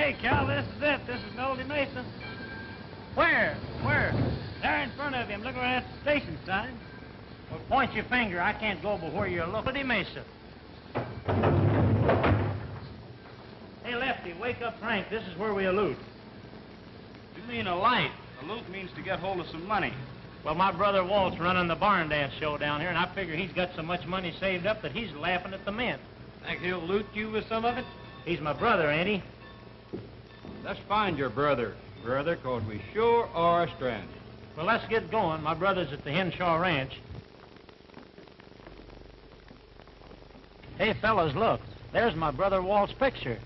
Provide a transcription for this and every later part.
Hey, Cal, this is it. This is Melody Mesa. Where? Where? There in front of you. I'm looking right at the station sign. Well, point your finger. I can't go but where you're looking. Melody Mesa. Hey, Lefty, wake up Frank. This is where we allude. You mean a light. Allude means to get hold of some money. Well, my brother Walt's running the barn dance show down here, and I figure he's got so much money saved up that he's laughing at the mint. Think he'll loot you with some of it? He's my brother, ain't he? Let's find your brother, 'cause we sure are stranded. Well, let's get going. My brother's at the Henshaw Ranch. Hey, fellas, look. There's my brother Walt's picture.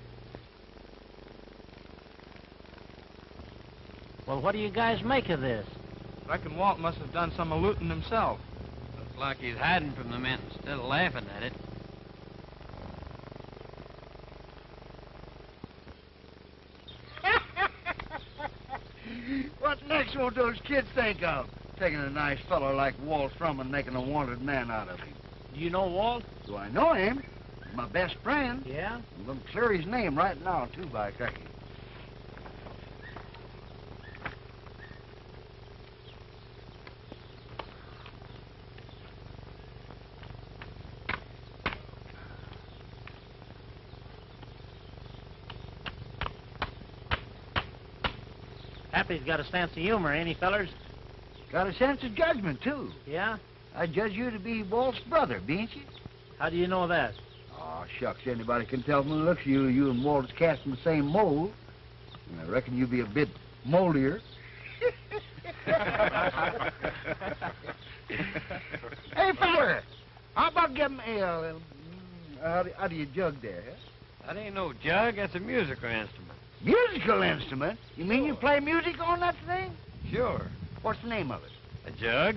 Well, what do you guys make of this? Reckon Walt must have done some looting himself. Looks like he's hiding from the mint instead of laughing at it. What next will those kids think of? Taking a nice fellow like Walt from and making a wanted man out of him. Do you know Walt? Do I know him? He's my best friend. Yeah? I'm going to clear his name right now, too, by cracky. Happy's got a sense of humor, ain't he, fellers? Got a sense of judgment, too. Yeah? I judge you to be Walt's brother, bean't you? How do you know that? Oh, shucks, anybody can tell from the looks of you. You and Walt is casting the same mold. And I reckon you'll be a bit moldier. Hey, feller, how about getting how do you jug there, huh? That ain't no jug, that's a musical instrument. Musical instrument? You mean you play music on that thing? Sure. What's the name of it? A jug?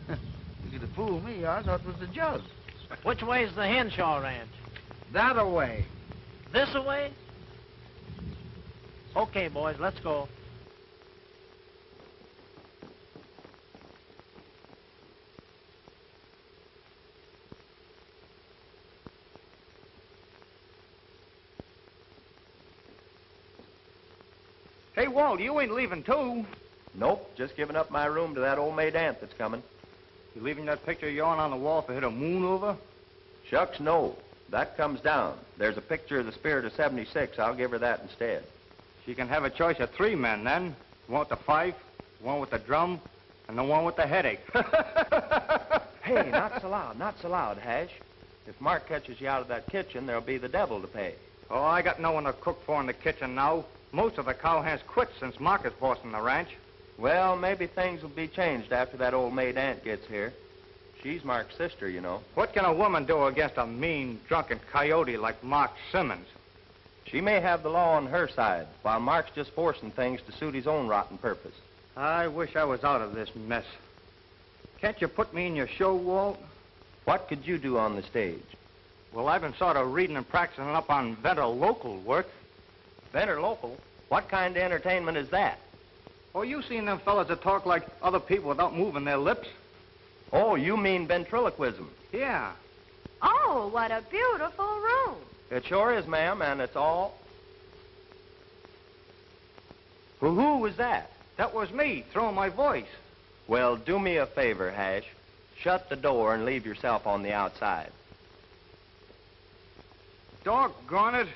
You could have fooled me. I thought it was a jug. Which way's the Henshaw Ranch? That away. This away? Okay, boys, let's go. Hey, Walt, you ain't leaving, too. Nope, just giving up my room to that old maid aunt that's coming. You leaving that picture of yourn on the wall to hit a moon over? Shucks, no. That comes down. There's a picture of the spirit of 76. I'll give her that instead. She can have a choice of 3 men, then. The one with the fife, the one with the drum, and the one with the headache. Hey, not so loud, Hash. If Mark catches you out of that kitchen, there'll be the devil to pay. Oh, I got no one to cook for in the kitchen now. Most of the cowhands quit since Mark is bossing the ranch. Well, maybe things will be changed after that old maid aunt gets here. She's Mark's sister, you know. What can a woman do against a mean, drunken coyote like Mark Simmons? She may have the law on her side, while Mark's just forcing things to suit his own rotten purpose. I wish I was out of this mess. Can't you put me in your show, Walt? What could you do on the stage? Well, I've been sort of reading and practicing up on better local work. Better local? What kind of entertainment is that? Oh, you seen them fellas that talk like other people without moving their lips? Oh, you mean ventriloquism? Yeah. Oh, what a beautiful room. It sure is, ma'am, and it's all... Who was that? That was me, throwing my voice. Well, do me a favor, Hash. Shut the door and leave yourself on the outside. Doggone it.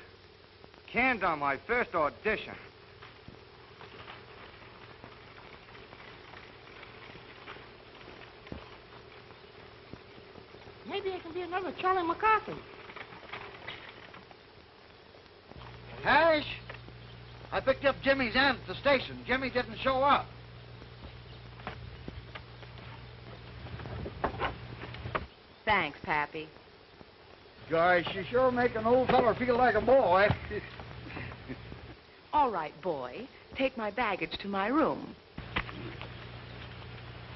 Canned on my first audition. Maybe it can be another Charlie McCarthy. Hash, I picked up Jimmy's aunt at the station. Jimmy didn't show up. Thanks, Pappy. Gosh, you sure make an old feller feel like a boy. All right, boy. Take my baggage to my room.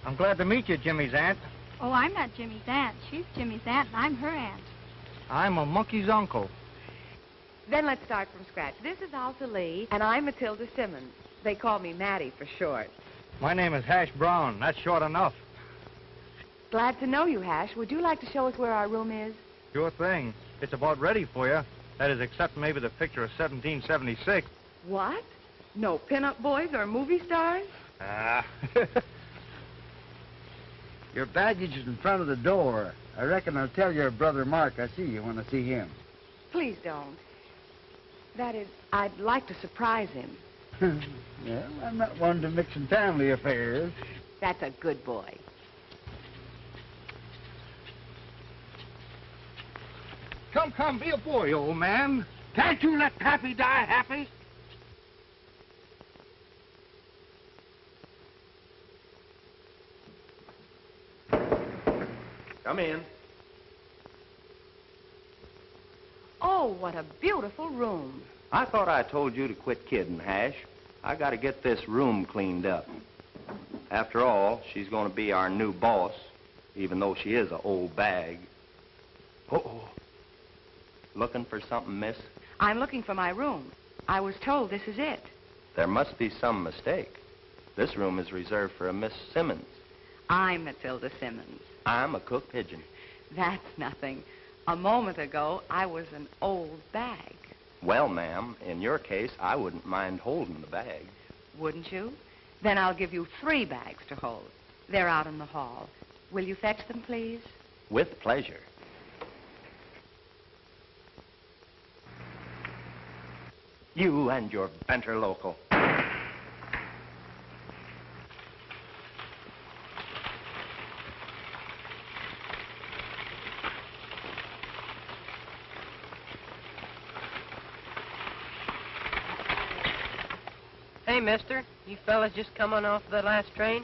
I'm glad to meet you, Jimmy's aunt. Oh, I'm not Jimmy's aunt. She's Jimmy's aunt, and I'm her aunt. I'm a monkey's uncle. Then let's start from scratch. This is Alta Lee, and I'm Matilda Simmons. They call me Mattie for short. My name is Hash Brown. That's short enough. Glad to know you, Hash. Would you like to show us where our room is? Sure thing. It's about ready for you. That is, except maybe the picture of 1776. What? No pin-up boys or movie stars? Ah. Your baggage is in front of the door. I reckon I'll tell your brother Mark I see you when I see him. Please don't. That is, I'd like to surprise him. Well, I'm not one to mix in family affairs. That's a good boy. Come, be a boy, old man. Can't you let Pappy die happy? Come in. Oh, what a beautiful room. I thought I told you to quit kidding, Hash. I got to get this room cleaned up. After all, she's going to be our new boss, even though she is an old bag. Uh-oh. Looking for something, miss? I'm looking for my room. I was told this is it. There must be some mistake. This room is reserved for a Miss Simmons. I'm Matilda Simmons. I'm a cook pigeon. That's nothing. A moment ago, I was an old bag. Well, ma'am, in your case, I wouldn't mind holding the bag. Wouldn't you? Then I'll give you 3 bags to hold. They're out in the hall. Will you fetch them, please? With pleasure. You and your Venter Local. Hey, mister, you fellas just come on off the last train?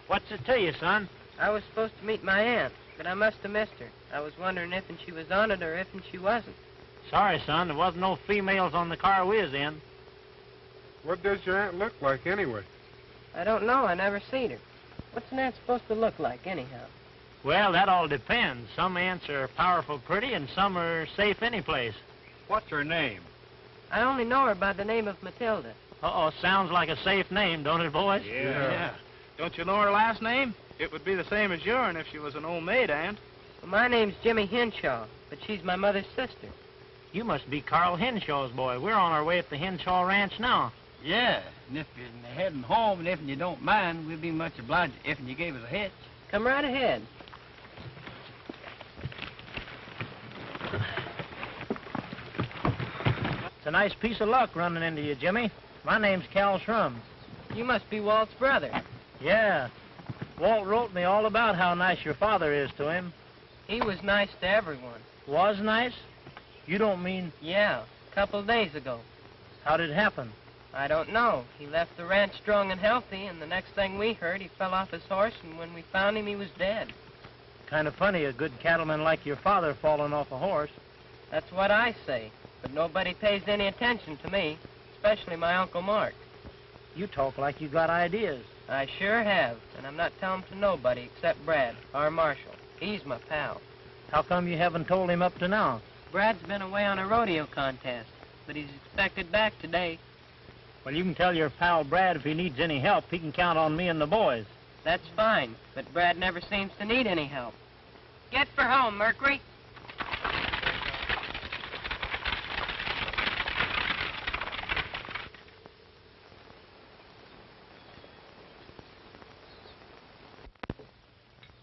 What's it to you, son? I was supposed to meet my aunt, but I must have missed her. I was wondering if she was on it or if she wasn't. Sorry, son. There wasn't no females on the car we was in. What does your aunt look like, anyway? I don't know. I never seen her. What's an aunt supposed to look like, anyhow? Well, that all depends. Some aunts are powerful pretty, and some are safe any place. What's her name? I only know her by the name of Matilda. Uh-oh, sounds like a safe name, don't it, boys? Yeah. Don't you know her last name? It would be the same as yourn if she was an old maid, aunt. Well, my name's Jimmy Henshaw, but she's my mother's sister. You must be Carl Henshaw's boy. We're on our way up the Henshaw Ranch now. Yeah, and if you're heading home and if you don't mind, we'd be much obliged if you gave us a hitch. Come right ahead. It's a nice piece of luck running into you, Jimmy. My name's Cal Shrum. You must be Walt's brother. Yeah. Walt wrote me all about how nice your father is to him. He was nice to everyone. Was nice? You don't mean... Yeah, a couple of days ago. How did it happen? I don't know. He left the ranch strong and healthy, and the next thing we heard, he fell off his horse, and when we found him, he was dead. Kind of funny, a good cattleman like your father falling off a horse. That's what I say, but nobody pays any attention to me, especially my Uncle Mark. You talk like you got ideas. I sure have, and I'm not telling them to nobody except Brad, our marshal. He's my pal. How come you haven't told him up to now? Brad's been away on a rodeo contest, but he's expected back today. Well, you can tell your pal Brad if he needs any help, he can count on me and the boys. That's fine, but Brad never seems to need any help. Get for home, Mercury.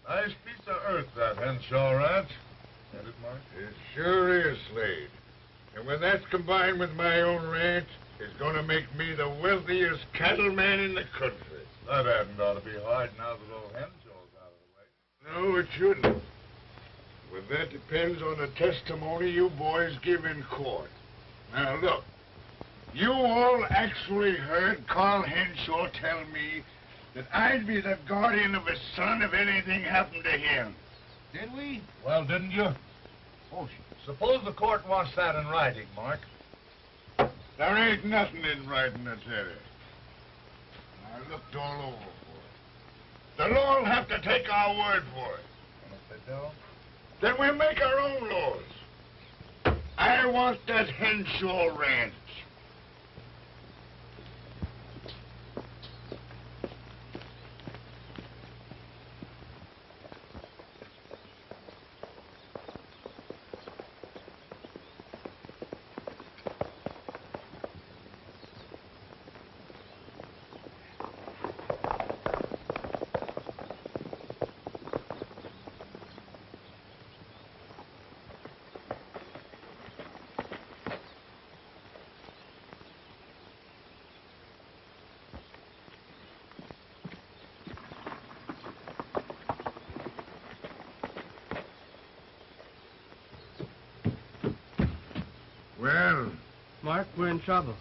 Nice piece of earth, that Henshaw Ranch. Isn't it, Mark? It sure is, Slade. And when that's combined with my own ranch, it's going to make me the wealthiest cattleman in the country. That hadn't ought to be hard now that old Henshaw's out of the way. No, it shouldn't. But that depends on the testimony you boys give in court. Now, look. You all actually heard Carl Henshaw tell me that I'd be the guardian of his son if anything happened to him. Did we? Well, didn't you? Oh, Suppose the court wants that in writing, Mark. There ain't nothing in writing that's in it. I looked all over for it. The law'll have to take our word for it. And if they don't? Then we'll make our own laws. I want that Henshaw Ranch. Well, Mark, we're in trouble.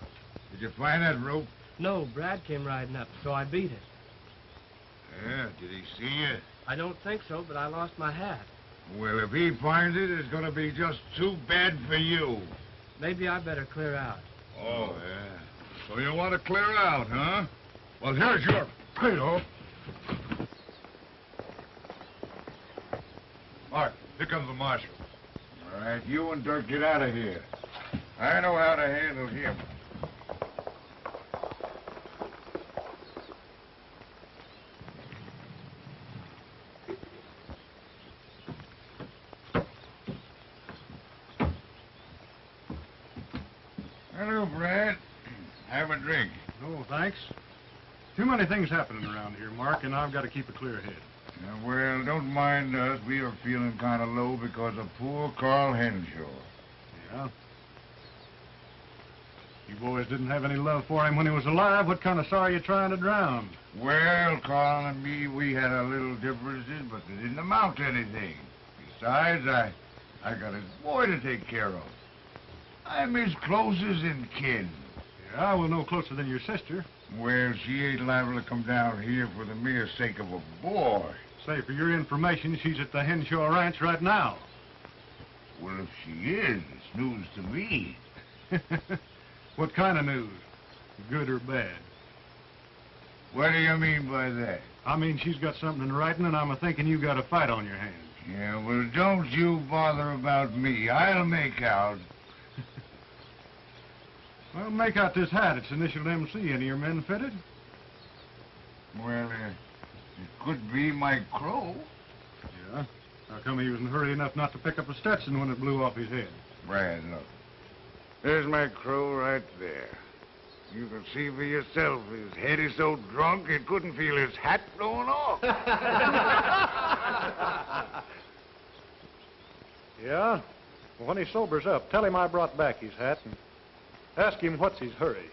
did you find that rope? No, Brad came riding up, so I beat it. Yeah, did he see you? I don't think so, but I lost my hat. Well, if he finds it, it's going to be just too bad for you. Maybe I better clear out. Oh, yeah. So you want to clear out, huh? Well, here's your pay-off. Mark, here comes the marshal. All right, you and Dirk get out of here. I know how to handle him. Hello, Brad. Have a drink. Oh, thanks. Too many things happening around here, Mark, and I've got to keep a clear head. Well, don't mind us. We are feeling kind of low because of poor Carl Henshaw. Yeah? You boys didn't have any love for him when he was alive. What kind of sorrow are you trying to drown? Well, Carl and me, we had a little differences, but they didn't amount to anything. Besides, I got his boy to take care of. I'm his closest in kin. Yeah, well, no closer than your sister. Well, she ain't liable to come down here for the mere sake of a boy. Say, for your information, she's at the Henshaw Ranch right now. Well, if she is, it's news to me. What kind of news? Good or bad? What do you mean by that? I mean, she's got something in writing, and I'm a-thinking you got a fight on your hands. Yeah, well, don't you bother about me. I'll make out. Well, make out this hat. It's initialed MC. Any of your men fitted? Well, it could be my crow. Yeah? How come he was in a hurry enough not to pick up a Stetson when it blew off his head? Brad, look. There's my crow right there. You can see for yourself. His head is so drunk it couldn't feel his hat blowing off. Yeah? Well, when he sobers up, tell him I brought back his hat and ask him what's his hurry.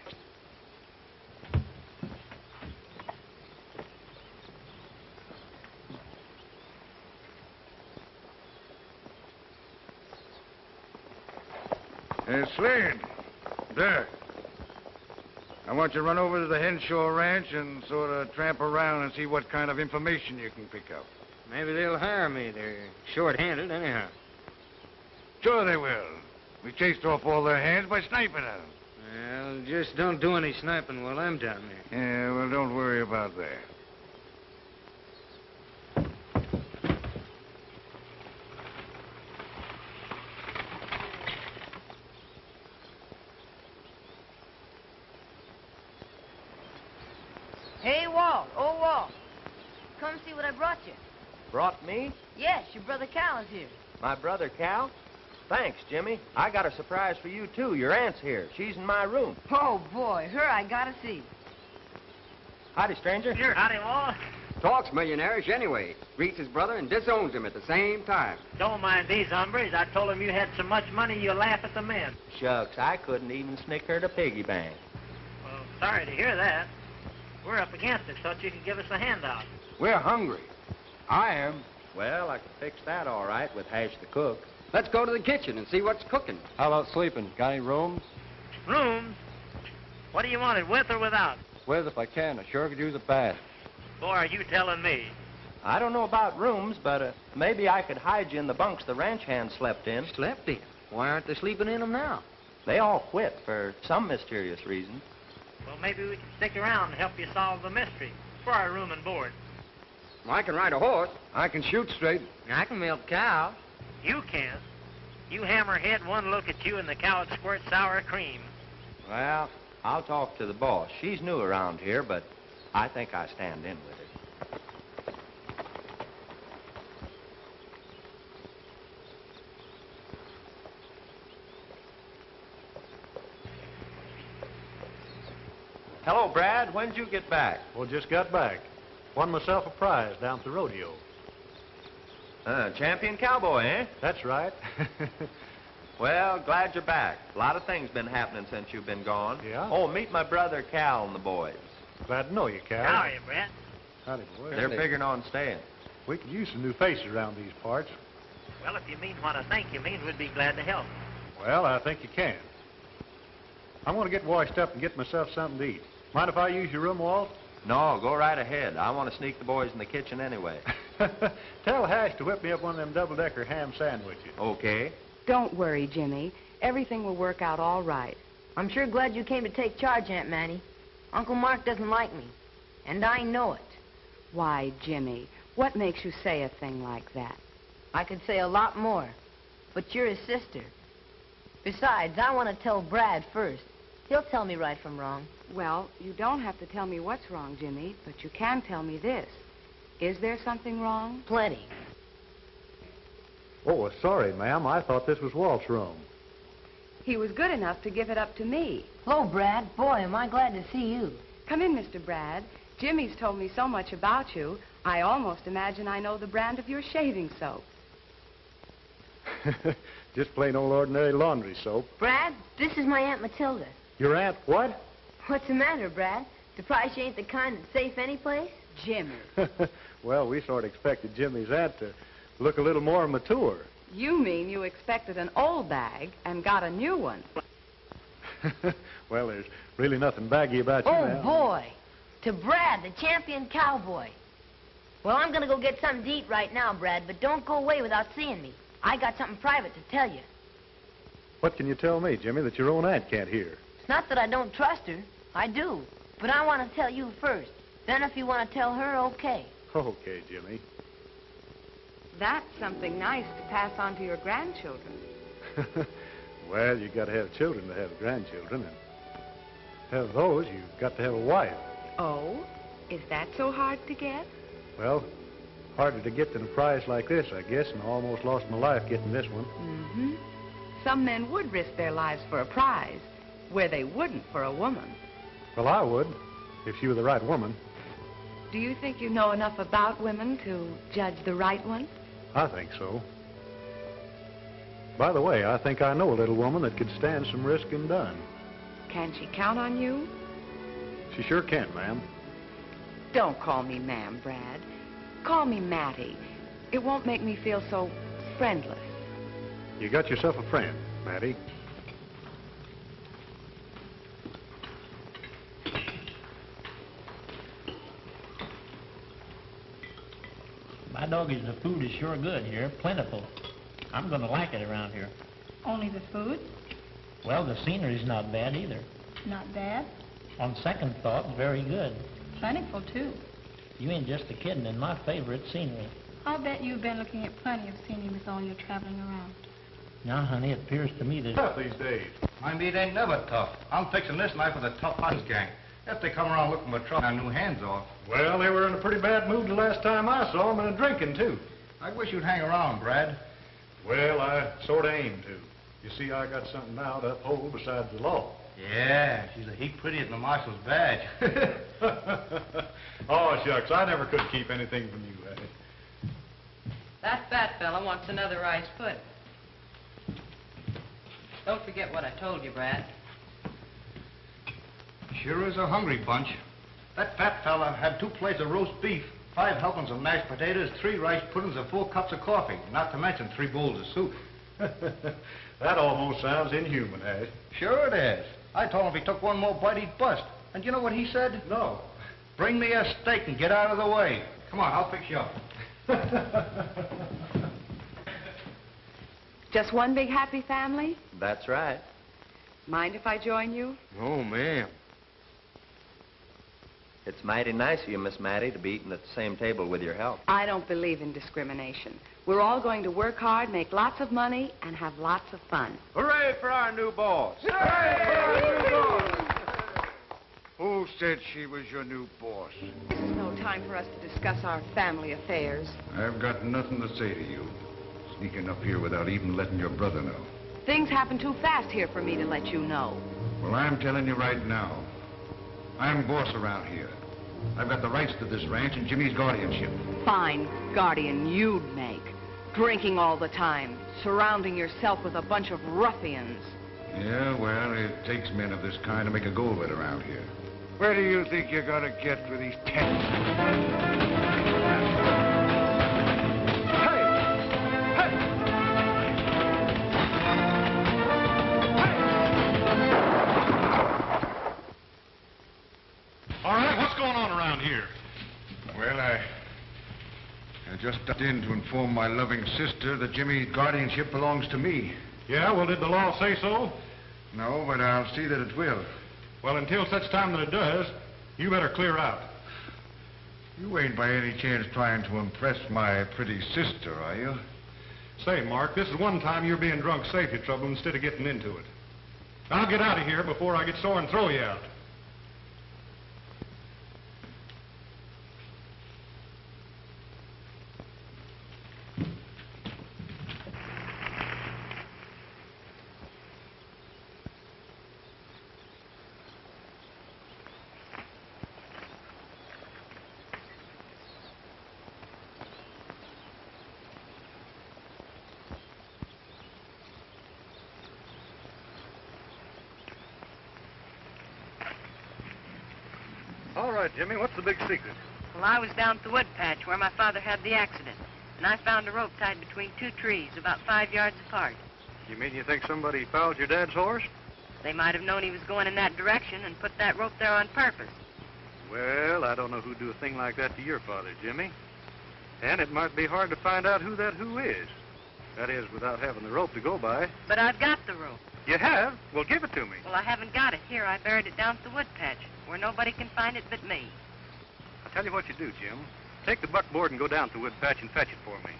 Slade. There. I want you to run over to the Henshaw Ranch and sort of tramp around and see what kind of information you can pick up. Maybe they'll hire me. They're short-handed anyhow. Sure they will. We chased off all their hands by sniping at them. Well, just don't do any sniping while I'm down there. Yeah, well, don't worry about that. Hey, Walt. Oh, Walt. Come see what I brought you. Brought me? Yes, your brother Cal is here. My brother Cal? Thanks, Jimmy. I got a surprise for you, too. Your aunt's here. She's in my room. Oh, boy. Her I gotta see. Howdy, stranger. Here, howdy, Walt. Talks millionaires anyway. Greets his brother and disowns him at the same time. Don't mind these hombres. I told them you had so much money you'll laugh at the men. Shucks, I couldn't even snicker at a piggy bank. Well, sorry to hear that. We're up against it. Thought you could give us a handout. We're hungry. I am. Well, I can fix that all right with Hash the cook. Let's go to the kitchen and see what's cooking. How about sleeping? Got any rooms? Rooms? What do you want it, with or without? With, if I can. I sure could use a bath. Boy, are you telling me? I don't know about rooms, but maybe I could hide you in the bunks the ranch hands slept in. Slept in? Why aren't they sleeping in them now? They all quit for some mysterious reason. Well, maybe we can stick around and help you solve the mystery for our room and board. Well, I can ride a horse. I can shoot straight. I can milk cows. You can. You hammerhead, one look at you and the cow would squirt sour cream. Well, I'll talk to the boss. She's new around here, but I think I stand in with her. Hello, Brad. When'd you get back? Well, just got back. Won myself a prize down at the rodeo. Champion cowboy, eh? That's right. Well, glad you're back. A lot of things been happening since you've been gone. Yeah? Oh, meet my brother Cal and the boys. Glad to know you, Cal. How are you, Brett? Howdy, boy. They're figuring on staying. We could use some new faces around these parts. Well, if you mean what I think you mean, we'd be glad to help. Well, I think you can. I'm going to get washed up and get myself something to eat. Mind if I use your room, Walt? No, go right ahead. I want to sneak the boys in the kitchen anyway. Tell Hash to whip me up one of them double-decker ham sandwiches. Okay. Don't worry, Jimmy. Everything will work out all right. I'm sure glad you came to take charge, Aunt Mattie. Uncle Mark doesn't like me, and I know it. Why, Jimmy, what makes you say a thing like that? I could say a lot more, but you're his sister. Besides, I want to tell Brad first. He'll tell me right from wrong. Well, you don't have to tell me what's wrong, Jimmy, but you can tell me this. Is there something wrong? Plenty. Oh, sorry, ma'am. I thought this was Walt's room. He was good enough to give it up to me. Hello, Brad. Boy, am I glad to see you. Come in, Mr. Brad. Jimmy's told me so much about you, I almost imagine I know the brand of your shaving soap. Just plain old ordinary laundry soap. Brad, this is my Aunt Matilda. Your aunt what? What's the matter, Brad? Surprised she ain't the kind that's safe any place? Jimmy. Well, we sort of expected Jimmy's aunt to look a little more mature. You mean you expected an old bag and got a new one? Well, there's really nothing baggy about you, ma'am. Oh, boy. To Brad, the champion cowboy. Well, I'm going to go get something to eat right now, Brad, but don't go away without seeing me. I got something private to tell you. What can you tell me, Jimmy, that your own aunt can't hear? It's not that I don't trust her. I do. But I want to tell you first. Then if you want to tell her, okay. Okay, Jimmy. That's something nice to pass on to your grandchildren. Well, you got to have children to have grandchildren, and have those, you've got to have a wife. Oh? Is that so hard to get? Well, harder to get than a prize like this, I guess, and I almost lost my life getting this one. Mm-hmm. Some men would risk their lives for a prize, where they wouldn't for a woman. Well, I would, if she were the right woman. Do you think you know enough about women to judge the right one? I think so. By the way, I think I know a little woman that could stand some risk and done. Can she count on you? She sure can, ma'am. Don't call me ma'am, Brad. Call me Mattie. It won't make me feel so friendless. You got yourself a friend, Mattie. My doggies, the food is sure good here, plentiful. I'm going to like it around here. Only the food? Well, the scenery's not bad either. Not bad. On second thought, very good. Plentiful, too. You ain't just a kidding in my favorite scenery. I'll bet you've been looking at plenty of scenery with all your traveling around. Now, honey, it appears to me that... Tough these days. My meat ain't never tough. I'm fixing this knife with a tough hunter's gang. If they come around looking for trouble, our new hands off. Well, they were in a pretty bad mood the last time I saw them, and drinking, too. I wish you'd hang around, Brad. Well, I sort of aim to. You see, I got something now to uphold besides the law. Yeah, she's a heap prettier than the marshal's badge. Oh, shucks, I never could keep anything from you, Hattie. That fat fella wants another rice pudding. Don't forget what I told you, Brad. Sure is a hungry bunch. That fat fella had 2 plates of roast beef, 5 helpings of mashed potatoes, 3 rice puddings, and 4 cups of coffee, not to mention 3 bowls of soup. That almost sounds inhuman, Ash. Sure it is. I told him if he took one more bite, he'd bust. And you know what he said? No. Bring me a steak and get out of the way. Come on, I'll fix you up. Just one big happy family? That's right. Mind if I join you? Oh, ma'am. It's mighty nice of you, Miss Mattie, to be eating at the same table with your help. I don't believe in discrimination. We're all going to work hard, make lots of money, and have lots of fun. Hooray for our new boss! Who said she was your new boss? This is no time for us to discuss our family affairs. I've got nothing to say to you. Sneaking up here without even letting your brother know. Things happen too fast here for me to let you know. Well, I'm telling you right now. I'm boss around here. I've got the rights to this ranch and Jimmy's guardianship. Fine guardian you'd make. Drinking all the time, surrounding yourself with a bunch of ruffians. Yeah, well, it takes men of this kind to make a go of it around here. Where do you think you're gonna get for these just stopped in to inform my loving sister that Jimmy's guardianship belongs to me. Yeah, well, did the law say so? No, but I'll see that it will. Well, until such time that it does, you better clear out. You ain't by any chance trying to impress my pretty sister, are you? Say, Mark, this is one time you're being drunk safety trouble instead of getting into it. I'll get out of here before I get sore and throw you out. All right, Jimmy, what's the big secret? Well, I was down at the wood patch where my father had the accident, and I found a rope tied between two trees about 5 yards apart. You mean you think somebody fouled your dad's horse? They might have known he was going in that direction and put that rope there on purpose. Well, I don't know who'd do a thing like that to your father, Jimmy. And it might be hard to find out who that who is. That is, without having the rope to go by. But I've got the rope. You have? Well, give it to me. Well, I haven't got it here. I buried it down at the wood patch where nobody can find it but me. I'll tell you what you do, Jim. Take the buckboard and go down to the wood patch and fetch it for me.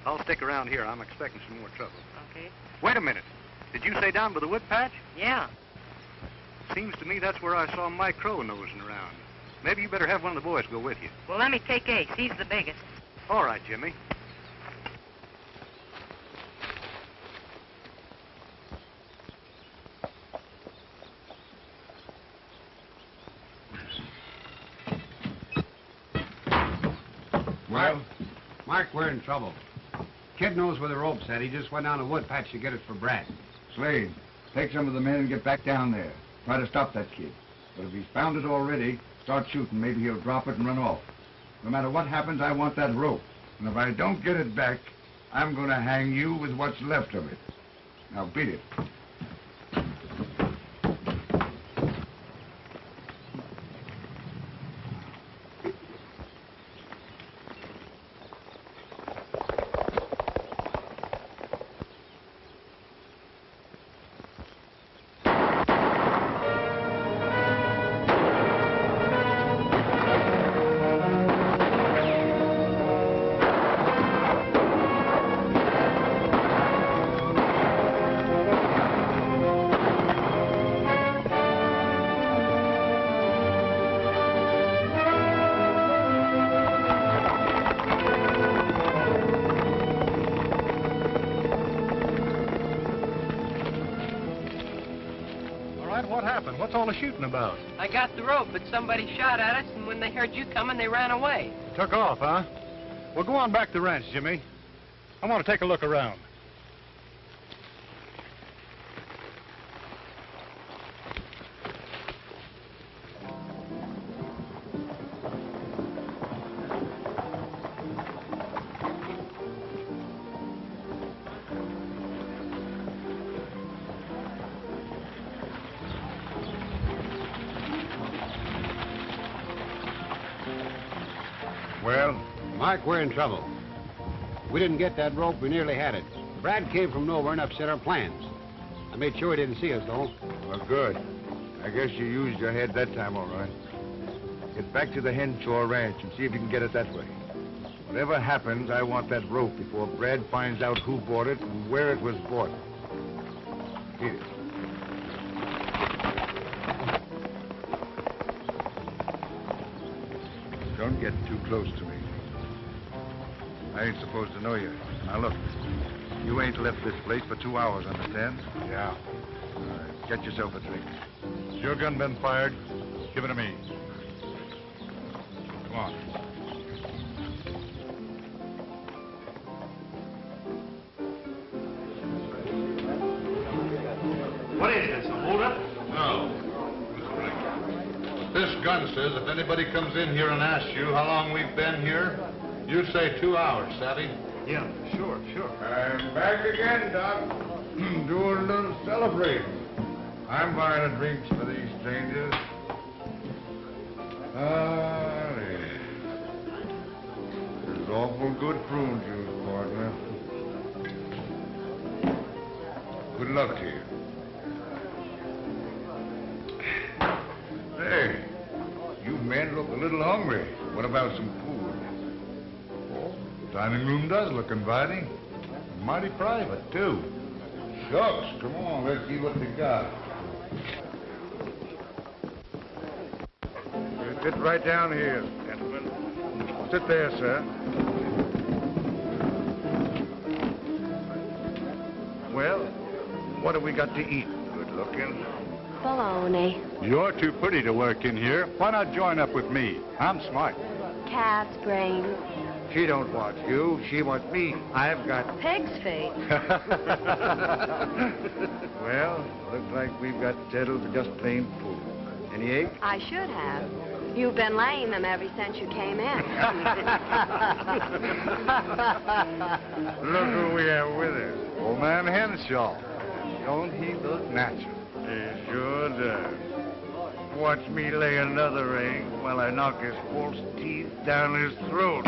I'll stick around here. I'm expecting some more trouble. Okay. Wait a minute. Did you say down by the wood patch? Yeah. Seems to me that's where I saw Mike Crow nosing around. Maybe you better have one of the boys go with you. Well, let me take Ace. He's the biggest. All right, Jimmy. Well, Mark, we're in trouble. Kid knows where the rope's at. He just went down the wood patch to get it for Brad. Slade, take some of the men and get back down there. Try to stop that kid. But if he's found it already, start shooting. Maybe he'll drop it and run off. No matter what happens, I want that rope. And if I don't get it back, I'm going to hang you with what's left of it. Now, beat it. What's all the shooting about? I got the rope, but somebody shot at us, and when they heard you coming, they ran away. Took off, huh? Well, go on back to the ranch, Jimmy. I want to take a look around. Well? Mark, we're in trouble. We didn't get that rope. We nearly had it. Brad came from nowhere and upset our plans. I made sure he didn't see us, though. Well, good. I guess you used your head that time, all right. Get back to the Henshaw Ranch and see if you can get it that way. Whatever happens, I want that rope before Brad finds out who bought it and where it was bought. Here. Don't get too close to me. I ain't supposed to know you. Now, look. You ain't left this place for 2 hours, understand? Yeah. All right. Get yourself a drink. Has your gun been fired? Give it to me. Come on. What is this, a holdup? No. This gun says if anybody comes in here and asks you how long we've been here, you say 2 hours, savvy? Yeah, sure. I'm back again, Doc. Doing a little celebrating. I'm buying a drinks for these strangers. It's awful Awful good prune juice, partner. Good luck to you. Hey, you men look a little hungry. What about some food? Oh, the dining room does look inviting. Mighty private, too. Shucks, come on, let's see what they got. Sit right down here, gentlemen. Sit there, sir. Well, what have we got to eat? Good looking. Bologna. You're too pretty to work in here. Why not join up with me? I'm smart. Cat's brains. She don't want you. She wants me. I've got... Pig's feet. Well, looks like we've got settled for just plain food. Any egg? I should have. You've been laying them ever since you came in. Look who we have with us. Old man Henshaw. Don't he look natural? He sure does. Watch me lay another egg while I knock his false teeth down his throat.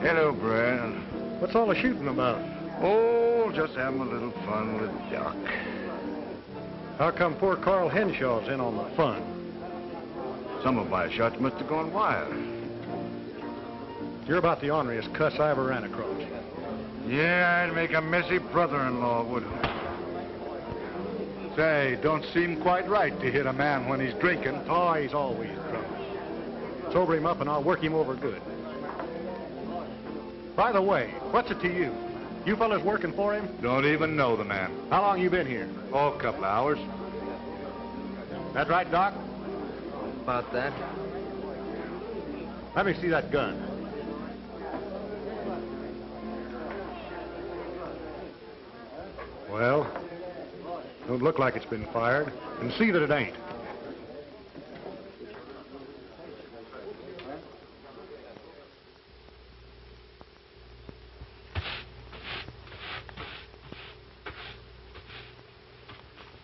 Hello, Brad. What's all the shooting about? Oh, just having a little fun with Doc. How come poor Carl Henshaw's in on the fun? Some of my shots must have gone wild. You're about the orneriest cuss I ever ran across. Yeah, I'd make a messy brother-in-law, wouldn't I? Say, don't seem quite right to hit a man when he's drinking. Oh, he's always drunk. Sober him up and I'll work him over good. By the way, what's it to you? You fellas working for him? Don't even know the man. How long you been here? Oh, a couple of hours. That right, Doc? About that. Let me see that gun. Well, don't look like it's been fired. And see that it ain't.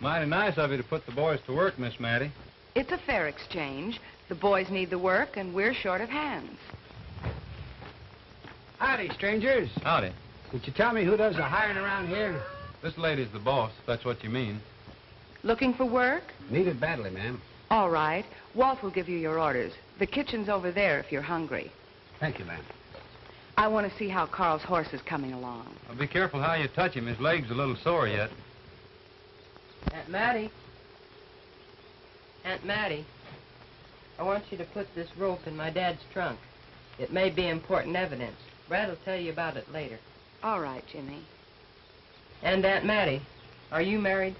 Mighty nice of you to put the boys to work, Miss Mattie. It's a fair exchange. The boys need the work, and we're short of hands. Howdy, strangers. Howdy. Could you tell me who does the hiring around here? This lady's the boss, if that's what you mean. Looking for work? Need it badly, ma'am. All right. Walt will give you your orders. The kitchen's over there if you're hungry. Thank you, ma'am. I want to see how Carl's horse is coming along. Well, be careful how you touch him. His leg's a little sore yet. Aunt Mattie. Aunt Mattie. I want you to put this rope in my dad's trunk. It may be important evidence. Brad will tell you about it later. All right, Jimmy. And Aunt Mattie, are you married?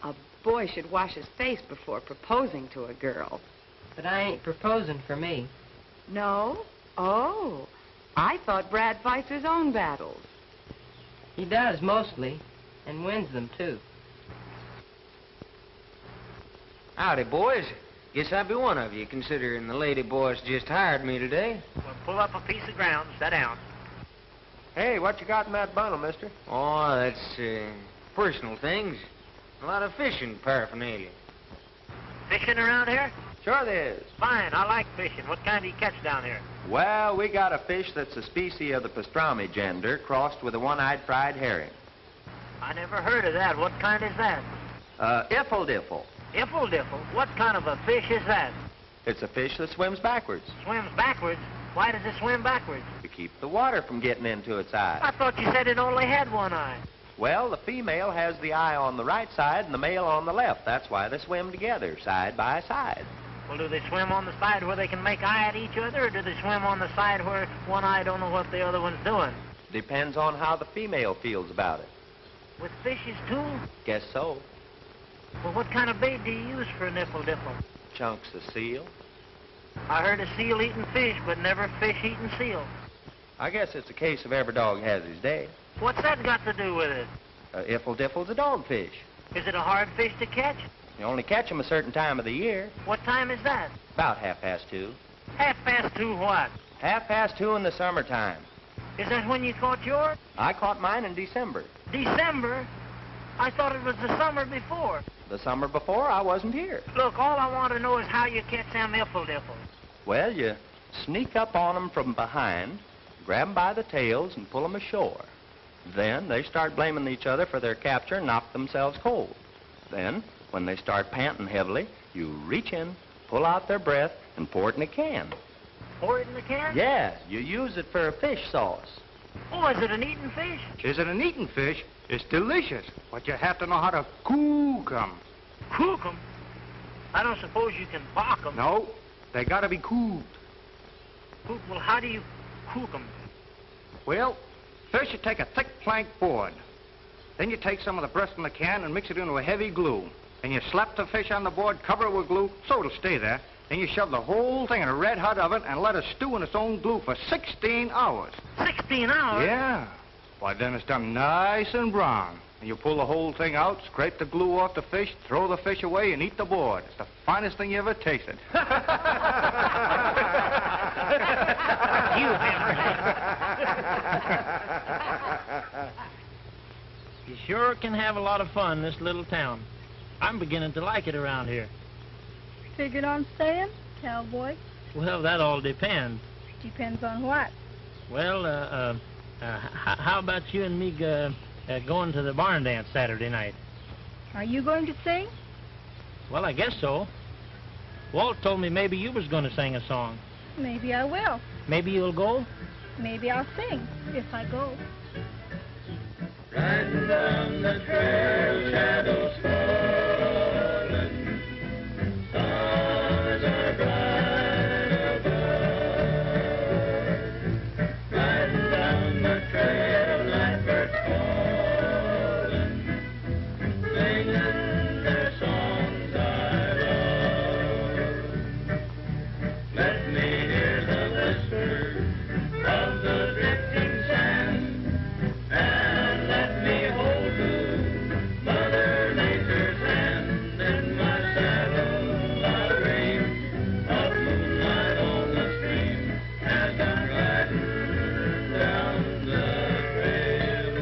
A boy should wash his face before proposing to a girl. But I ain't proposing for me. No? Oh, I thought Brad fights his own battles. He does, mostly, and wins them, too. Howdy, boys. Guess I'll be one of you, considering the lady boss just hired me today. Well, pull up a piece of ground, sit down. Hey, what you got in that bundle, mister? Oh, that's, personal things. A lot of fishing paraphernalia. Fishing around here? Sure there is. Fine, I like fishing. What kind do you catch down here? Well, we got a fish that's a species of the pastrami gender crossed with a one-eyed fried herring. I never heard of that. What kind is that? Iffle diffle. Iffle diffle? What kind of a fish is that? It's a fish that swims backwards. Swims backwards? Why does it swim backwards? To keep the water from getting into its eye. I thought you said it only had one eye. Well, the female has the eye on the right side and the male on the left. That's why they swim together, side by side. Well, do they swim on the side where they can make eye at each other, or do they swim on the side where one eye don't know what the other one's doing? Depends on how the female feels about it. With fishes, too? Guess so. Well, what kind of bait do you use for a iffle diffle? Chunks of seal. I heard of seal eating fish, but never fish eating seal. I guess it's a case of every dog has his day. What's that got to do with it? Iffle-diffle's a dogfish. Is it a hard fish to catch? You only catch 'em a certain time of the year. What time is that? About 2:30. 2:30 what? 2:30 in the summertime. Is that when you caught yours? I caught mine in December. December? I thought it was the summer before. The summer before, I wasn't here. Look, all I want to know is how you catch them iffle-diffles. Well, you sneak up on 'em from behind, grab 'em by the tails, and pull 'em ashore. Then they start blaming each other for their capture and knock themselves cold. Then, when they start panting heavily, you reach in, pull out their breath, and pour it in a can. Pour it in the can? Yeah, you use it for a fish sauce. Oh, is it an eating fish? Is it an eating fish? It's delicious, but you have to know how to cook 'em. Cook 'em? I don't suppose you can bake 'em. No, they gotta be cooked. Cook? Well, how do you cook 'em? Well, first you take a thick plank board. Then you take some of the breast in the can and mix it into a heavy glue. Then you slap the fish on the board, cover it with glue, so it'll stay there. Then you shove the whole thing in a red-hot oven and let it stew in its own glue for 16 hours. 16 hours? Yeah. Why, then it's done nice and brown. And you pull the whole thing out, scrape the glue off the fish, throw the fish away, and eat the board. It's the finest thing you ever tasted. You sure can have a lot of fun in this little town. I'm beginning to like it around here. Figured on staying, cowboy? Well, that all depends. Depends on what? Well, how about you and me going to the barn dance Saturday night? Are you going to sing? Well, I guess so. Walt told me maybe you was going to sing a song. Maybe I will. Maybe you'll go? Maybe I'll sing, if I go. Riding down the trail, shadows falling, stars are bright above. Riding down the trail, blackbirds calling, singing their songs I love. Let me hear the whisper of the drifting sand. And let me hold you, Mother Nature's hand. In my saddle I'll dream of moonlight on the stream as I'm riding down the trail.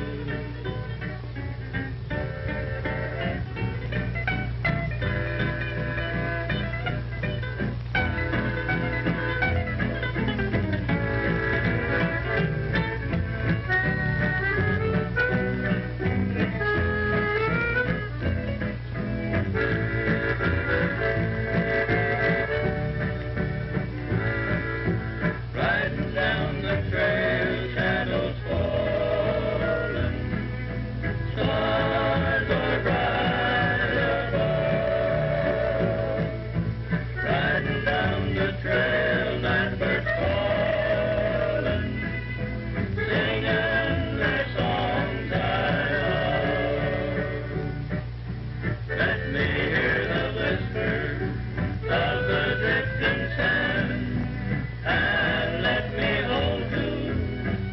Riding down the trail, shadows falling, stars are bright above. Riding down the trail, blackbirds calling, singing their songs I love. Let me hear the whisper of the drifting sand. And let me hold you,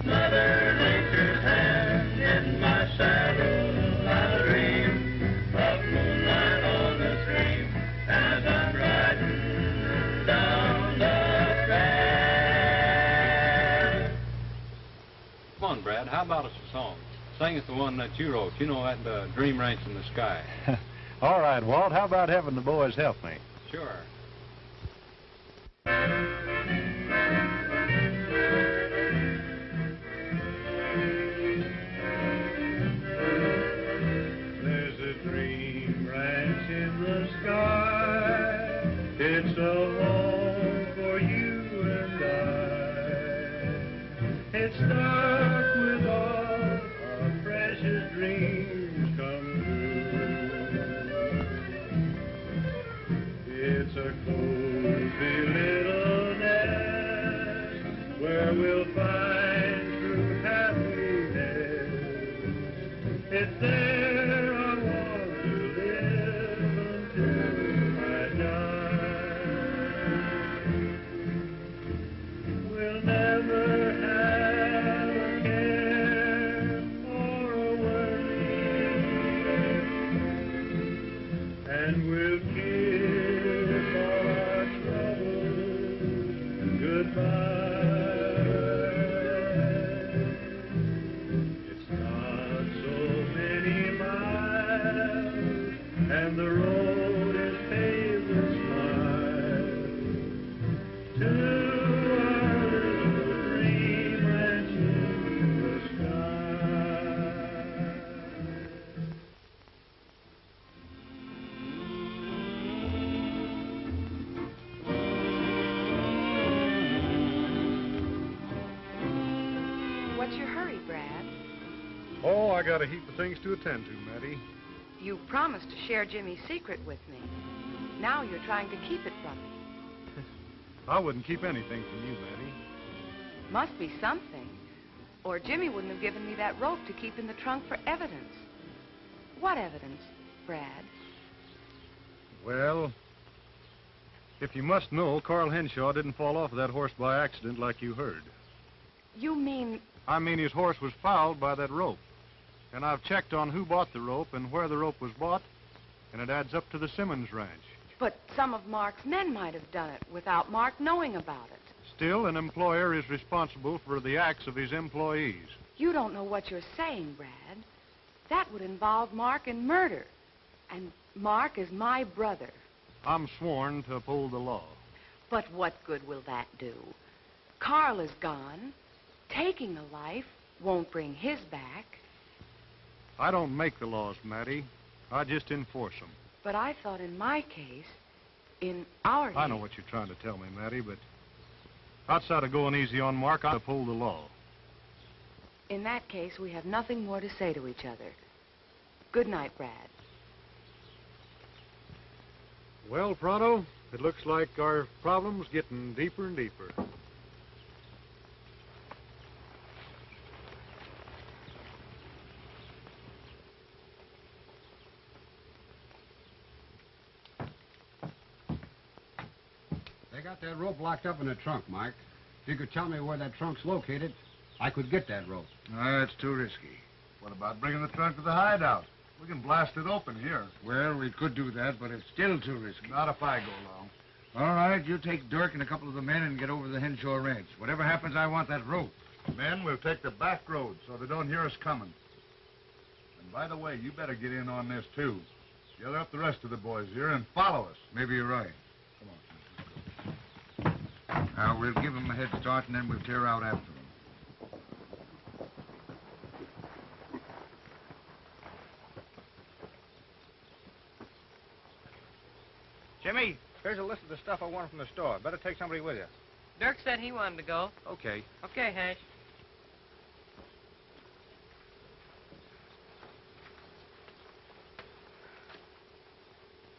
Mother Nature's hand. In my saddle I'll dream of moonlight on the stream as I'm riding down the trail. Come on, Brad, how about us a song? Sing us the one that you wrote. You know that Dream Ranch in the Sky. All right, Walt, how about having the boys help me? Sure. There's a dream ranch in the sky. It's a home for you and I. It's dark with all our precious dreams come true. It's a cozy little nest where we'll find true happiness. It's there I want to live until I die. We'll never have to a little dreamlet in the sky. What's your hurry, Brad? Oh, I got a heap of things to attend to, Mattie. You promised to share Jimmy's secret with me. Now you're trying to keep it from me. I wouldn't keep anything from you, Mattie. Must be something. Or Jimmy wouldn't have given me that rope to keep in the trunk for evidence. What evidence, Brad? Well, if you must know, Carl Henshaw didn't fall off of that horse by accident like you heard. You mean... I mean his horse was fouled by that rope. And I've checked on who bought the rope and where the rope was bought, and it adds up to the Simmons Ranch. But some of Mark's men might have done it without Mark knowing about it. Still, an employer is responsible for the acts of his employees. You don't know what you're saying, Brad. That would involve Mark in murder. And Mark is my brother. I'm sworn to uphold the law. But what good will that do? Carl is gone. Taking a life won't bring his back. I don't make the laws, Mattie. I just enforce them. But I thought in my case, in our case... I know what you're trying to tell me, Mattie, but outside of going easy on Mark, I uphold the law. In that case, we have nothing more to say to each other. Good night, Brad. Well, Pronto, it looks like our problem's getting deeper and deeper. They got that rope locked up in the trunk, Mike. If you could tell me where that trunk's located, I could get that rope. No, it's too risky. What about bringing the trunk to the hideout? We can blast it open here. Well, we could do that, but it's still too risky. Not if I go along. All right, you take Dirk and a couple of the men and get over to the Henshaw Ranch. Whatever happens, I want that rope. Men, we'll take the back road so they don't hear us coming. And by the way, you better get in on this, too. Gather up the rest of the boys here and follow us. Maybe you're right. Come on. Now, we'll give them a head start, and then we'll tear out after them. Jimmy, here's a list of the stuff I wanted from the store. Better take somebody with you. Dirk said he wanted to go. Okay. Okay, Hash.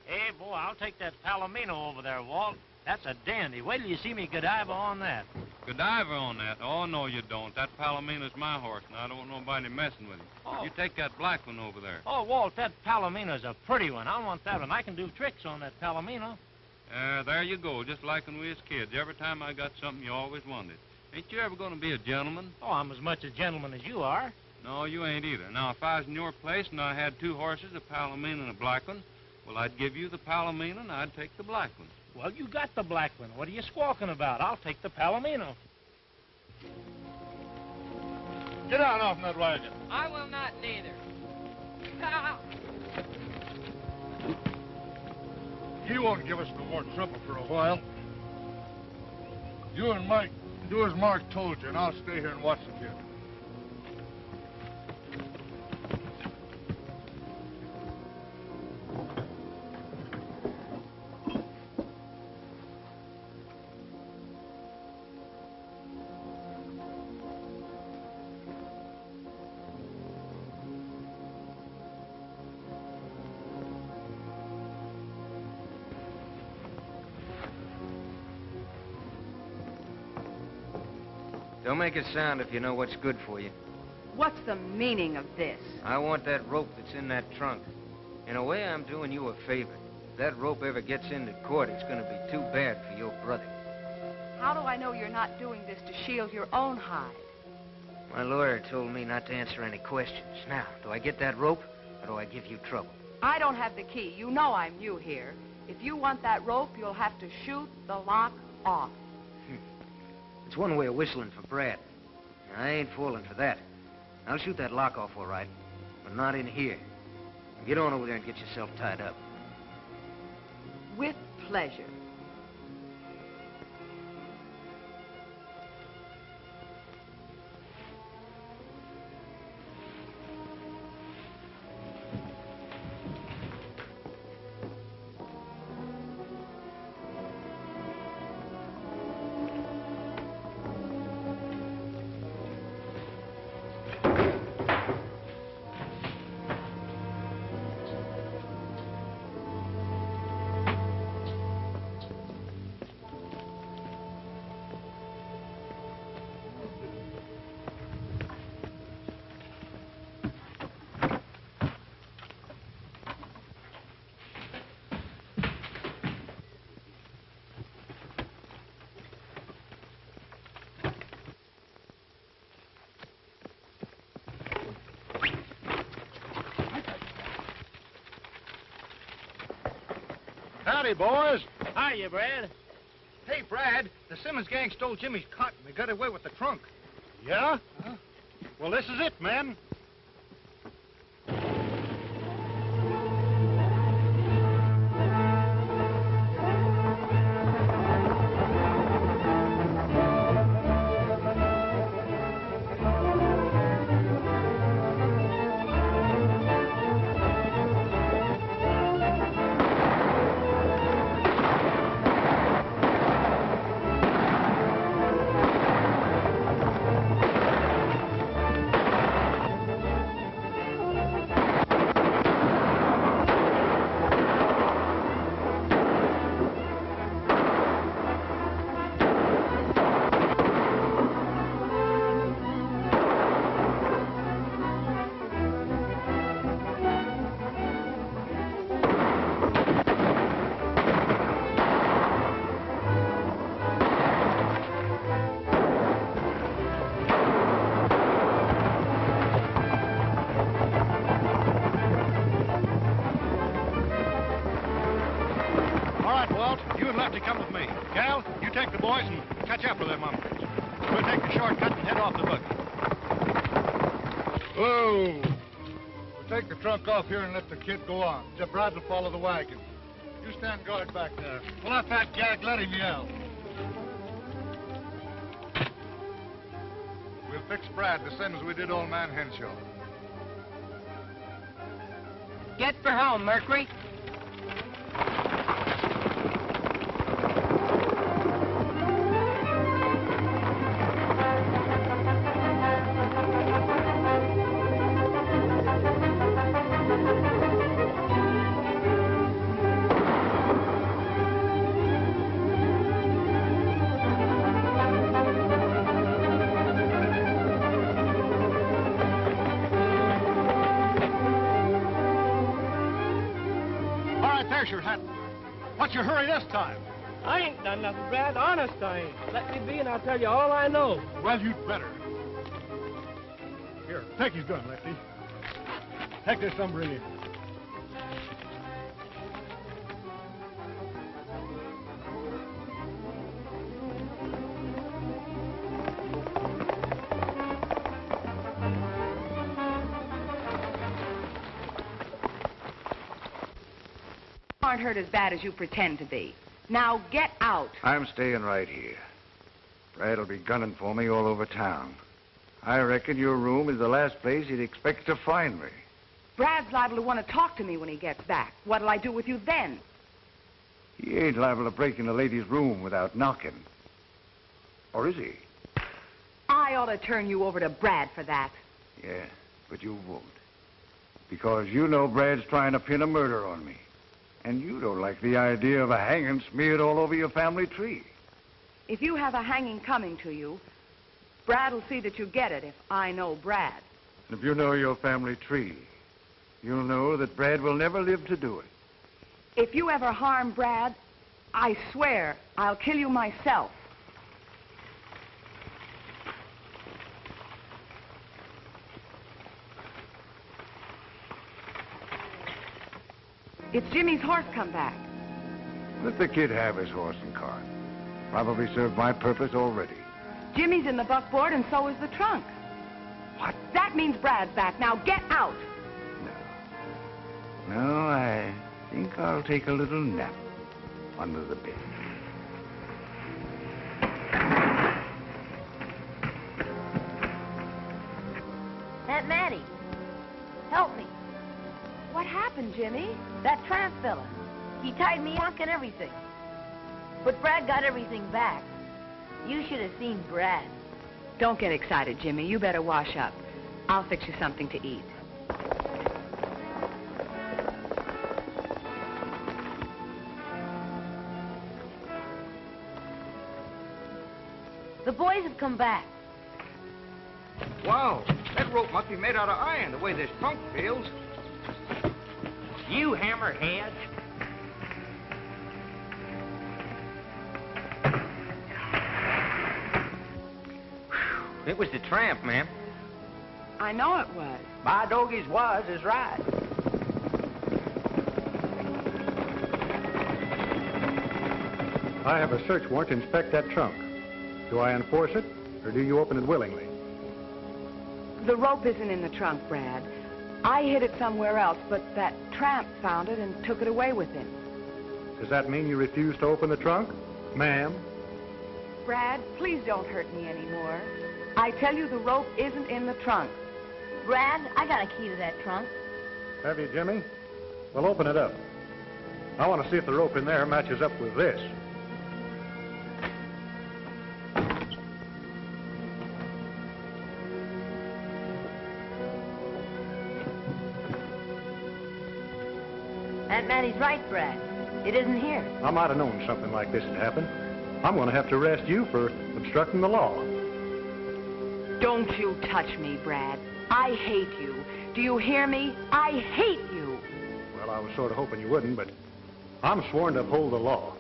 Hey, boy, I'll take that Palomino over there, Walt. That's a dandy. Wait till you see me Godiva on that. Godiva on that? Oh, no, you don't. That Palomino's my horse, and I don't want nobody messing with him. Oh. You take that black one over there. Oh, Walt, that Palomino's a pretty one. I want that one. I can do tricks on that Palomino. There you go, just like when we was kids. Every time I got something, you always wanted. Ain't you ever going to be a gentleman? Oh, I'm as much a gentleman as you are. No, you ain't either. Now, if I was in your place and I had two horses, a Palomino and a black one, well, I'd give you the Palomino and I'd take the black one. Well, you got the black one. What are you squawking about? I'll take the Palomino. Get down off that wagon. I will not neither. You won't give us no more trouble for a while. You and Mike do as Mark told you, and I'll stay here and watch the kid. Don't make a sound if you know what's good for you. What's the meaning of this? I want that rope that's in that trunk. In a way, I'm doing you a favor. If that rope ever gets into court, it's going to be too bad for your brother. How do I know you're not doing this to shield your own hide? My lawyer told me not to answer any questions. Now, do I get that rope, or do I give you trouble? I don't have the key. You know I'm new here. If you want that rope, you'll have to shoot the lock off. It's one way of whistling for Brad. I ain't falling for that. I'll shoot that lock off all right, but not in here. Get on over there and get yourself tied up. With pleasure. Howdy, boys. Hiya, Brad. Hey, Brad, the Simmons gang stole Jimmy's cotton. They got away with the trunk. Yeah? Well, this is it, men. Come with me. Cal, you take the boys and catch up with them hombres. We'll take the shortcut and head off the buggy. Whoa! We'll take the trunk off here and let the kid go on. Brad will follow the wagon. You stand guard back there. Pull out that gag, let him yell. We'll fix Brad the same as we did old man Henshaw. Get for home, Mercury. Your hat. What's your hurry this time? I ain't done nothing, Brad. Honest, I ain't. Let me be and I'll tell you all I know. Well, you'd better. Here, take his gun, Lefty. Take this umbrella. Aren't hurt as bad as you pretend to be. Now get out. I'm staying right here. Brad'll be gunning for me all over town. I reckon your room is the last place he'd expect to find me. Brad's liable to want to talk to me when he gets back. What'll I do with you then? He ain't liable to break in a lady's room without knocking. Or is he? I ought to turn you over to Brad for that. Yeah, but you won't. Because you know Brad's trying to pin a murder on me. And you don't like the idea of a hanging smeared all over your family tree. If you have a hanging coming to you, Brad will see that you get it if I know Brad. And if you know your family tree, you'll know that Brad will never live to do it. If you ever harm Brad, I swear I'll kill you myself. It's Jimmy's horse come back. Let the kid have his horse and cart. Probably served my purpose already. Jimmy's in the buckboard and so is the trunk. What? That means Brad's back. Now get out. No, I think I'll take a little nap under the bed. Aunt Mattie, help me. What happened, Jimmy? That tramp fella. He tied me up and everything. But Brad got everything back. You should have seen Brad. Don't get excited, Jimmy. You better wash up. I'll fix you something to eat. The boys have come back. Wow, that rope must be made out of iron, the way this trunk feels. You hammerhead. It was the tramp, ma'am. I know it was. My doggies was is right. I have a search warrant to inspect that trunk. Do I enforce it, or do you open it willingly? The rope isn't in the trunk, Brad. I hid it somewhere else, but that tramp found it and took it away with him. Does that mean you refuse to open the trunk, ma'am? Brad, please don't hurt me anymore. I tell you the rope isn't in the trunk. Brad, I got a key to that trunk. Have you, Jimmy? Well, open it up. I want to see if the rope in there matches up with this. Aunt Mattie's right, Brad. It isn't here. I might have known something like this would happen. I'm going to have to arrest you for obstructing the law. Don't you touch me, Brad. I hate you. Do you hear me? I hate you. Well, I was sort of hoping you wouldn't, but I'm sworn to uphold the law.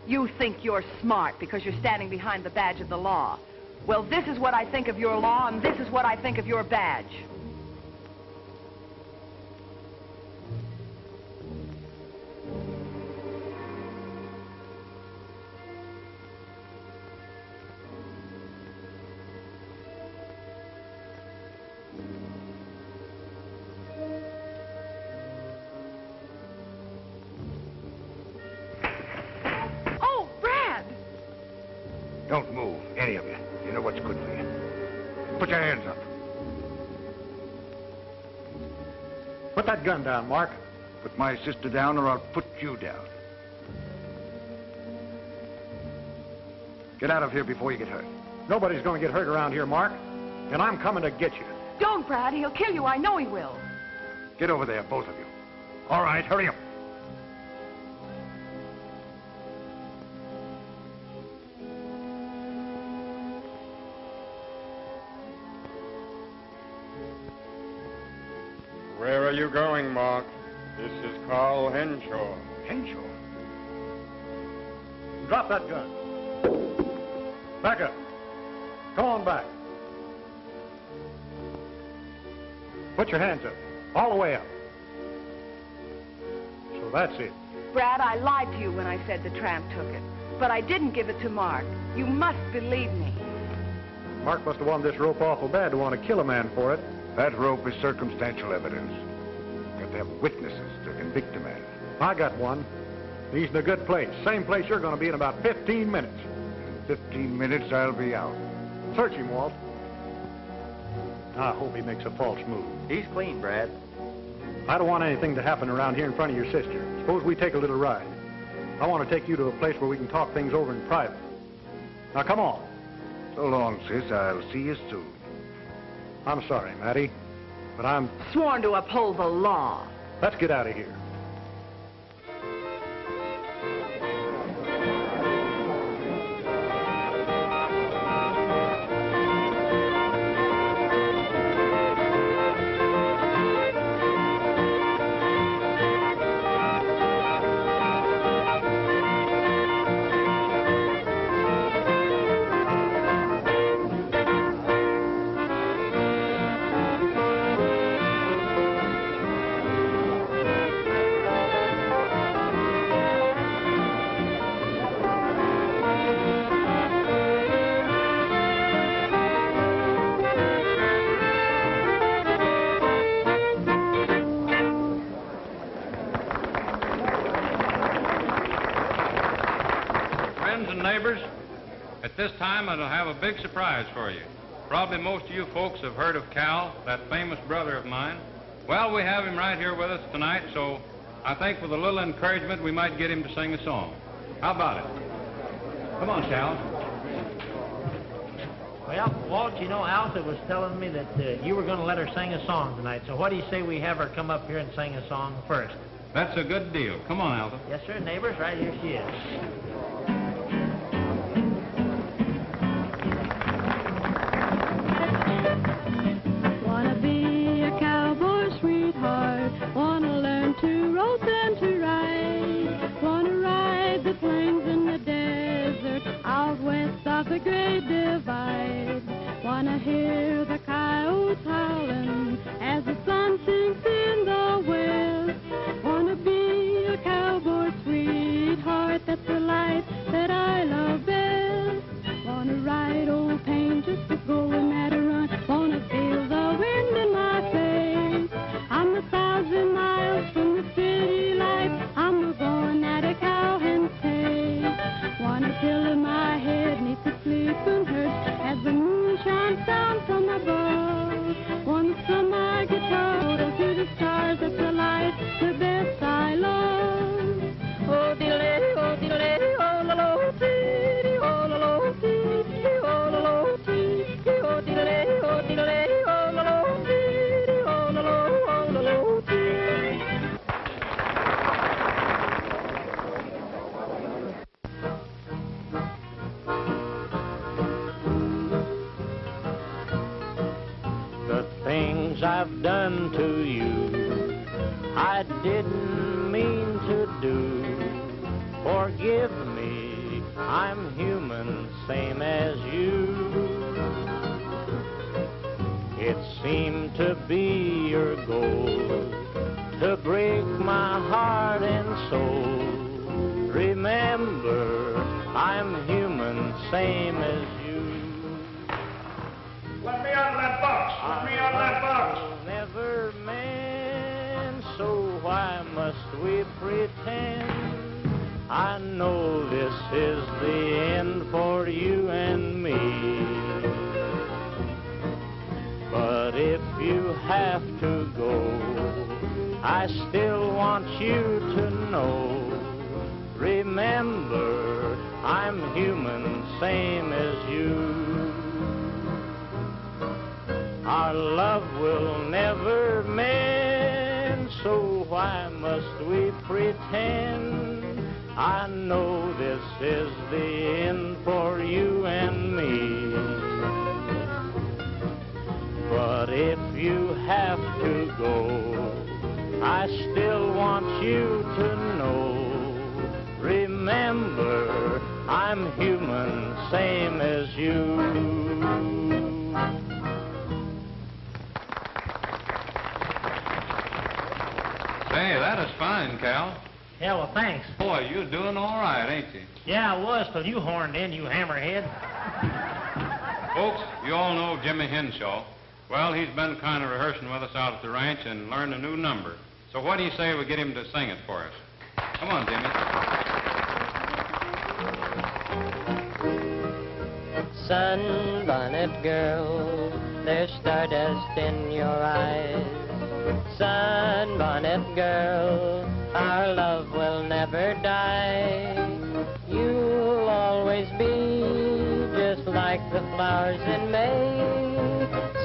You think you're smart because you're standing behind the badge of the law. Well, this is what I think of your law, and this is what I think of your badge. Don't move, any of you. You know what's good for you. Put your hands up. Put that gun down, Mark. Put my sister down or I'll put you down. Get out of here before you get hurt. Nobody's going to get hurt around here, Mark. And I'm coming to get you. Don't, Brad. He'll kill you. I know he will. Get over there, both of you. All right, hurry up. Where are you going, Mark? This is Carl Henshaw. Henshaw? Drop that gun. Back up. Come on back. Put your hands up. All the way up. So that's it. Brad, I lied to you when I said the tramp took it. But I didn't give it to Mark. You must believe me. Mark must have wanted this rope awful bad to want to kill a man for it. That rope is circumstantial evidence. Got to have witnesses to convict a man. I got one. He's in a good place. Same place you're going to be in about 15 minutes. In 15 minutes, I'll be out. Search him, Walt. I hope he makes a false move. He's clean, Brad. I don't want anything to happen around here in front of your sister. Suppose we take a little ride. I want to take you to a place where we can talk things over in private. Now, come on. So long, sis. I'll see you soon. I'm sorry, Mattie, but I'm sworn to uphold the law. Let's get out of here. At this time, I'll have a big surprise for you. Probably most of you folks have heard of Cal, that famous brother of mine. Well, we have him right here with us tonight, so I think with a little encouragement, we might get him to sing a song. How about it? Come on, Cal. Well, Walt, you know, Alta was telling me that you were going to let her sing a song tonight, so what do you say we have her come up here and sing a song first? That's a good deal. Come on, Alta. Yes, sir, neighbors. Right here she is. Wanna learn to rope and to ride. Wanna ride the plains and the desert out west of the Great Divide. Wanna hear the coyotes howling as the sun sinks in the west. Wanna be a cowboy, sweet I've done to you I didn't mean to do. Forgive me, I'm human, same as you. It seemed to be your goal to break my heart and soul. Remember, I'm human, same as you. Let me out of that box! Let me out of that box! Never meant, so why must we pretend? I know this is the end for you and me. But if you have to go, I still want you to know. Remember, I'm human, same as you. Our love will never mend, so why must we pretend? I know this is the end for you and me. But if you have to go, I still want you to know. Remember, I'm human, same as you. Say, that is fine, Cal. Yeah, well, thanks. Boy, you're doing all right, ain't you? Yeah, I was till you horned in, you hammerhead. Folks, you all know Jimmy Henshaw. Well, he's been kind of rehearsing with us out at the ranch and learned a new number. So what do you say we get him to sing it for us? Come on, Jimmy. Sunbonnet girl, there's stardust in your eyes. Sunbonnet girl, our love will never die. You'll always be just like the flowers in May.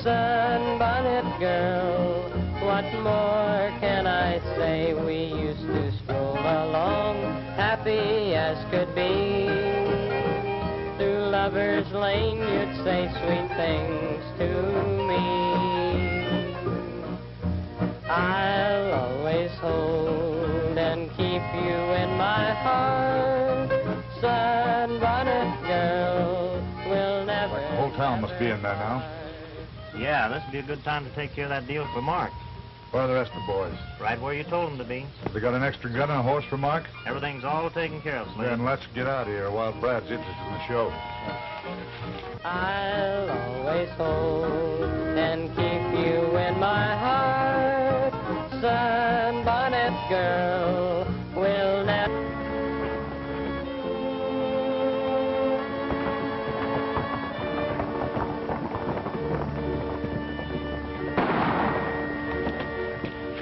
Sunbonnet girl, what more can I say? We used to stroll along, happy as could be. Through Lover's Lane, you'd say sweet things to me. I'll always hold and keep you in my heart. Sunbonnet girl will never. The whole town must be in there now. Yeah, this would be a good time to take care of that deal for Mark. Where are the rest of the boys? Right where you told them to be. Have they got an extra gun and a horse for Mark? Everything's all taken care of, Slade. Then let's get out of here while Brad's interested in the show. I'll always hold and keep you in my heart. Sunbonnet girl will never.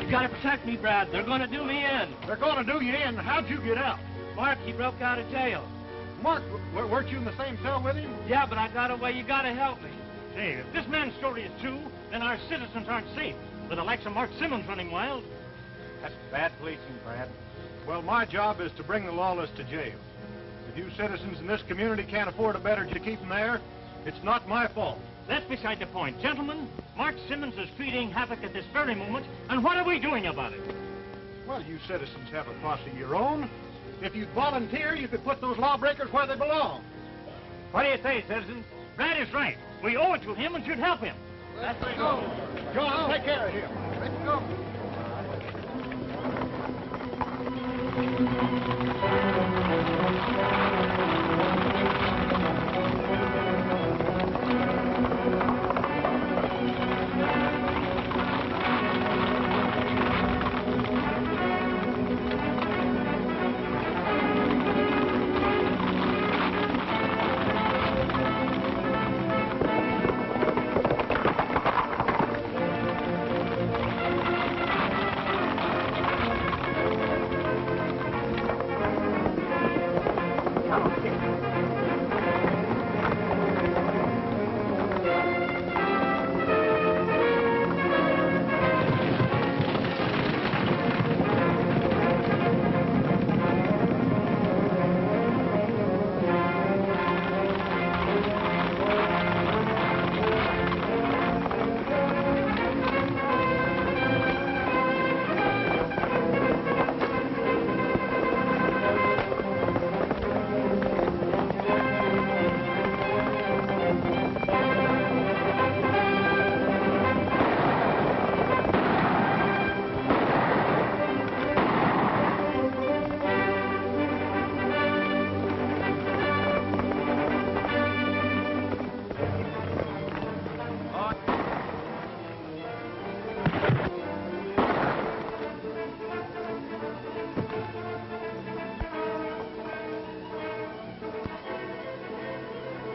You gotta protect me, Brad. They're gonna do me in. They're gonna do you in. How'd you get out? Mark, he broke out of jail. Mark, weren't you in the same cell with him? Yeah, but I got away. You gotta help me. Say, if this man's story is true, then our citizens aren't safe. With the likes of Mark Simmons running wild. That's bad policing, Brad. Well, my job is to bring the lawless to jail. If you citizens in this community can't afford a better to keep them there, it's not my fault. That's beside the point. Gentlemen, Mark Simmons is creating havoc at this very moment, and what are we doing about it? Well, you citizens have a posse of your own. If you'd volunteer, you could put those lawbreakers where they belong. What do you say, citizens? Brad is right. We owe it to him and should help him. Let's go. John, take care of him. Let's go.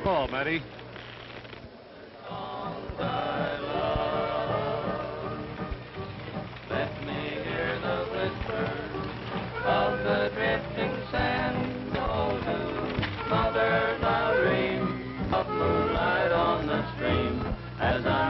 call, Matty. Let me hear the whisper of the drifting sand. Oh, to mother, I dream of moonlight on the stream as I